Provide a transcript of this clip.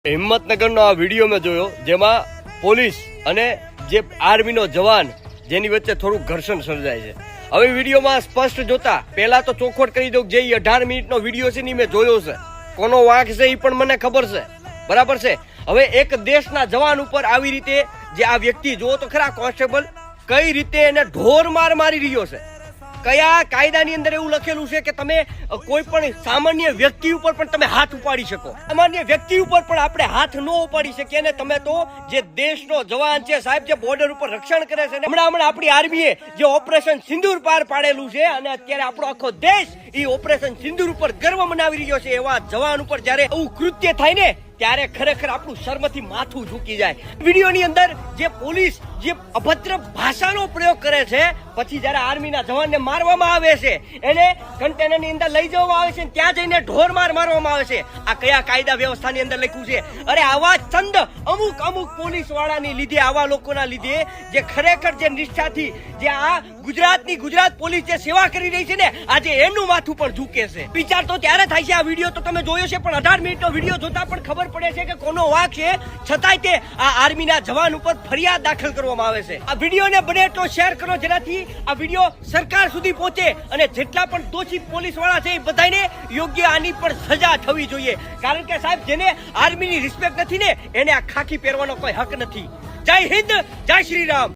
હિંમતનગરનો આ વિડીયો મેં જોયો, જેમાં પોલીસ અને જે આર્મીનો જવાન જેની વચ્ચે થોડું ઘર્ષણ સર્જાય છે. હવે વિડીયોમાં સ્પષ્ટ જોતા પહેલા તો ચોખવટ કરી દઉં, જે 18 મિનિટનો વિડીયો છે ને મેં જોયો છે, કોનો વાંક છે એ પણ મને ખબર છે, બરાબર છે. હવે એક દેશના જવાન ઉપર આવી રીતે જે આ વ્યક્તિ, જો તો ખરા કોન્સ્ટેબલ કઈ રીતે એને ઢોર માર મારી રહ્યો છે. કયા કાયદાની અંદર એવું લખેલું છે કે તમે કોઈ પણ સામાન્ય વ્યક્તિ ઉપર પણ તમે હાથ ઉપાડી શકો? સામાન્ય વ્યક્તિ ઉપર પણ આપણે હાથ ન ઉપાડી શકીએ ને તમે તો જે દેશનો જવાન છે સાહેબ, જે બોર્ડર ઉપર રક્ષણ કરે છે. હમણાં આપણી આર્મીએ જે ઓપરેશન સિંદૂર પાર પાડેલું છે અને અત્યારે આપણો આખો દેશ એ ઓપરેશન સિંદૂર ઉપર ગર્વ મનાવી રહ્યો છે. એવા જવાન ઉપર જયારે આવું કૃત્ય થાય ને ત્યારે ખરેખર આપણું શર્મથી માથું ઝૂકી જાય. વિડીયોની અંદર જે પોલીસ જે અભદ્ર ભાષાનો પ્રયોગ કરે છે, પછી જયારે આર્મીના જવાનને મારવામાં આવે છે, એને કન્ટેનરની અંદર લઈ જવામાં આવે છે, ત્યાં જઈને ઢોર માર મારવામાં આવે છે. આ કયા કાયદા વ્યવસ્થાની અંદર લખ્યું છે? અરે આવા ચંદ અમુક પોલીસ વાળાની લીધે, આવા લોકોના લીધે જે ખરેખર જે નિષ્ઠાથી જે આ ગુજરાત પોલીસ જે સેવા કરી રહી છે ને, આજે એનું માથું પણ ઝૂકે છે. વિચાર તો ત્યારે થાય છે. આ વિડીયો તો તમે જોયો છે, પણ 18 મિનિટનો વિડીયો જોતા પણ ખબર પડે છે કે કોનો વાંક છે, છતાંય તે આ આર્મીના જવાન ઉપર ફરિયાદ દાખલ કરવામાં આવે છે. આ વિડીયોને બને એટલો શેર કરો, જેનાથી આ વિડીયો સરકાર સુધી પહોંચે અને જેટલા પણ દોષિત પોલીસ વાળા છે એ બધાને યોગ્ય આની પણ સજા થવી જોઈએ. કારણ કે સાહેબ, જેને આર્મીની રિસ્પેક્ટ નથી ને, એને આ ખાખી પહેરવાનો કોઈ હક નથી. જય હિન્દ, જય શ્રી રામ.